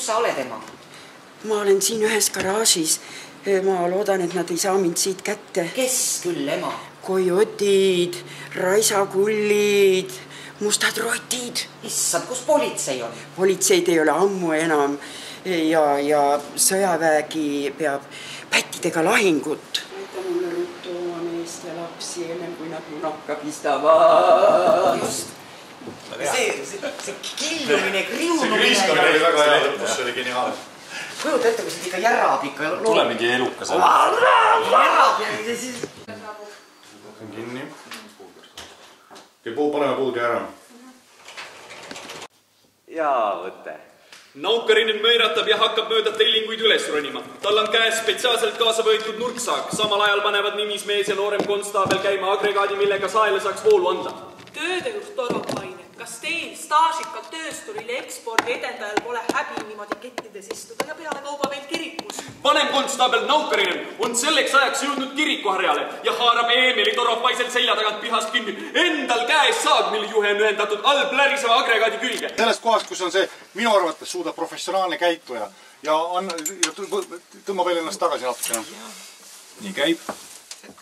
sa oled, ema? Ma olen siin ühes garaažis. Ma loodan, et nad ei saa mind siit kätte. Kes küll, ema? Kojotid, raisakullid, mustad rotid. Issand, kus politsei on? Politseid ei ole ammu enam ja sõjaväegi peab pättidega lahingut. Näita mulle ruttu oma meest ja lapsi enne, kui nad munaka pistavad. Just. See killumine, kriunumine. See kriiskamine oli väga hea lõpus, see oli geniaalne. Kujuta ette, kui see ikka järab ikka. Tule mingi elukas. Järab ja siis... Võtan kinni. Paneme puugi ära. Jaa, võte. Naukarinen möiratab ja hakkab mööda tellinguid üles ronima. Tal on käes spetsiaalselt kaasa võetud nurksaak. Samal ajal panevad nimismees ja noorem konstaabel käima agregaadi, millega saele saaks voolu anda. Töödejuht Toropaine, kas teil staažikal töösturil ja ekspordi edendajal pole häbi niimoodi kettides istuda ja peale kauba veel kirikus? Vanem konstaabel Naukarinen on selleks ajaks jõudnud kirikuharjale ja haarab Eemeli Toropaiselt selja tagant pihast kinni. Endal käes saag, mille juhe on ühendatud all pläriseva agregaadi külge. Sellest kohast, kus on see minu arvates suudab professionaalne käituja ja tõmbab veel ennast tagasi natukene. Nii käib.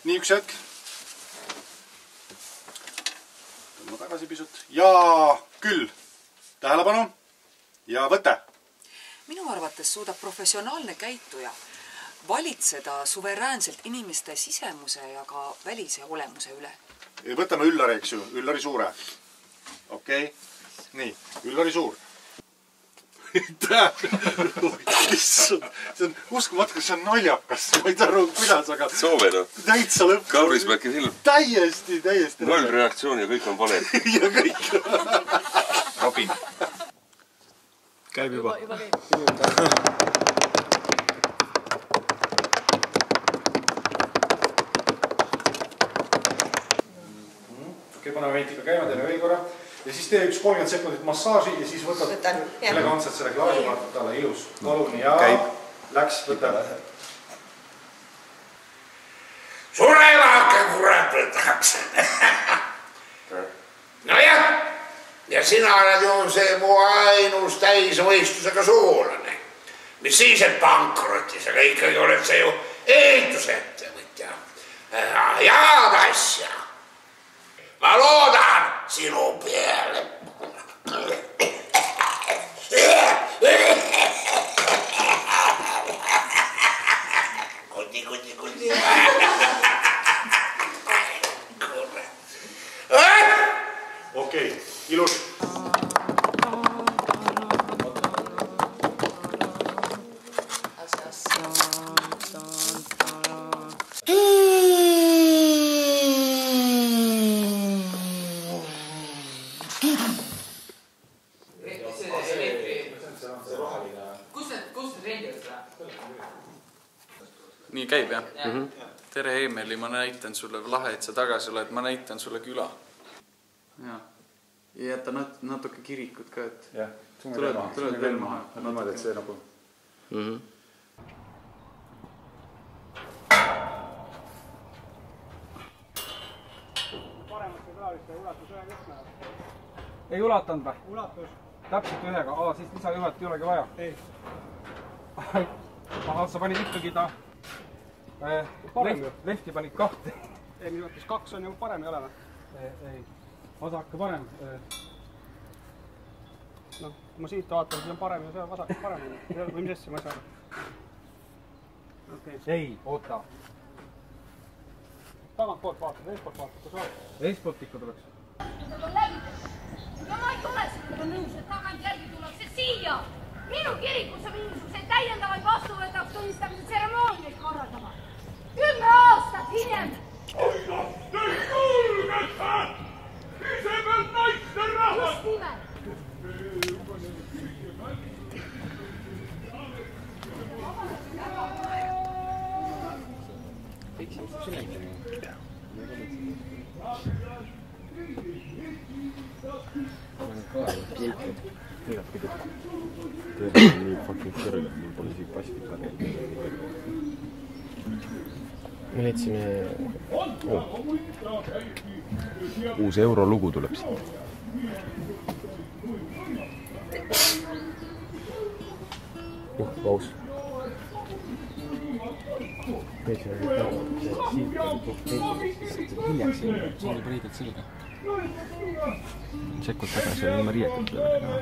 Nii üks hetk. Tõmba tagasi pisut. Ja küll. Tähelepanu. Ja võte. Minu arvates suudab professionaalne käituja valitseda suveräänselt inimeste sisemuse ja ka välise olemuse üle. Võtame Üllari, eks ju. Üllari Suure. Okei. Nii. Üllari Suur. See on uskumatu, kas see on naljakas. Ma ei tea, kuidas, aga... Sooved on? Täitsa lõpp. Kaurismäki film. Täiesti. Null reaktsioon ja kõik on valed. Ja kõik. Robin. Käib juba. Juba käib. Okei, paneme ventiga käima, teeme veel korra. Ja siis tee üks 30 sekundit massaaži ja siis võtad elegantselt selle klaasi, vaatad talle ilus. Palun ja läks, võtame. Surevake kurat võtaks. No jah, ja sina oled ju see mu ainus täisvõistlusega suulane. Mis siis, et pankrotis, aga ikkagi oled see ju ehitusettevõtja. Jaad asja. Ma loodan sinu peale. Kuti. Okei, ilus. Nii käib, jah? Tere, Eemeli, ma näitan sulle, lahe, et sa tagasi oled, ma näitan sulle küla. Ja jäta natuke kirikut ka, et tuled veel maha. Niimoodi, et see nagu... Ei ulatanud või? Ulatus. Täpselt ühega. Siis lisajuhat ei olegi vaja. Ei. Aha, sa panid ikkagi ta lehti panid 2. Ei, minu mõttes 2 on ju parem ei ole või? Ei. Vasake parem. Noh, kui ma siit vaatan, siis on parem ja see on vasake parem. Või mis asja ma ei saa? Ei, oota. Tagant poolt vaatad, eespoolt vaatad, kus vaatad? Eespoolt ikka tuleks. Ja ma ei ole sellega nõus, et tagantjärgi tullakse siia. Minu kirikusse mingisuguseid täiendavaid vastuvõtaks tunnistamise tseremooniaid korraldama. 10 aastat hiljem. Aina, teid kulgete! Ise pealt naiste rahvas! Just nimelt. Nii fucking kõrge, mul pole isegi pastika teha. Me leidsime... Uus eurolugu tuleb siit. Paus. Peetri oli tagu, siit oli puht hiljaks ja sul oli riided selga. Sekud tagasi oli ilma riietud peale ka.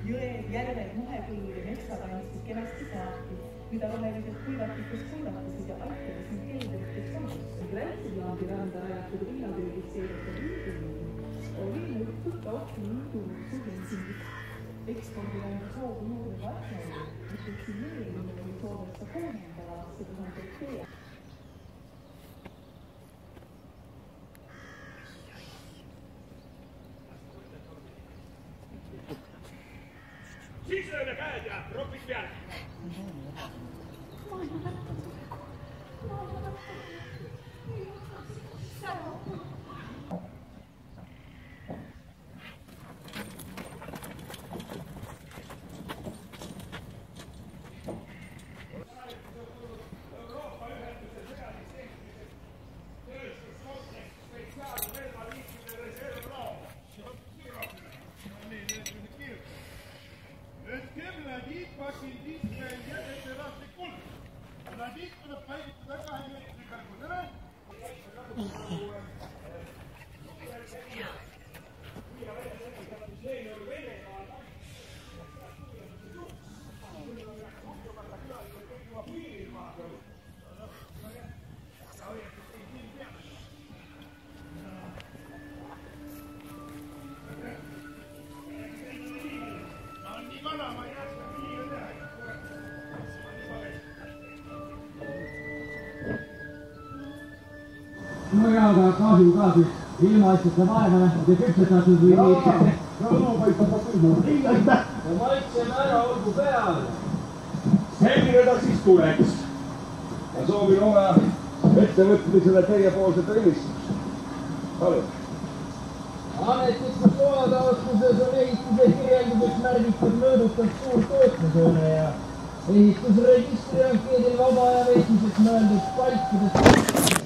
Jõe järvel mahepõllude metsakandsid kenasti saati, mida rohelised kuivatikust kuivatasid ja aitasid nii keeldeteks samusse. Gränsulaadi randa rajatud linnatöögis seirata liidumine oli muutud tahtli liidunud suhensingid. Ekspordilängu soogu juurde vartnaudi, mis eksileerimine oli soovesta koonendada aastatuhandet tee. Siis lööme käed ja ropid peale. No jaa, aga kahju ka siis ilmaasjate vaeva nähtud ja küpsetatud või nii. No paistab küll. Aitäh! Ja maitseme ära, olgu peal. Selline ta siis tuleks. Ma soovin oma ettevõtmisele teiepoolset õnnistust. Palun. Ametlikus loataotluses on ehituse kirjelduseks märgitud mõõdukas suur tootmishoone ja ehitusregistri on keedel vaba ja veetiseks mõeldud paikades.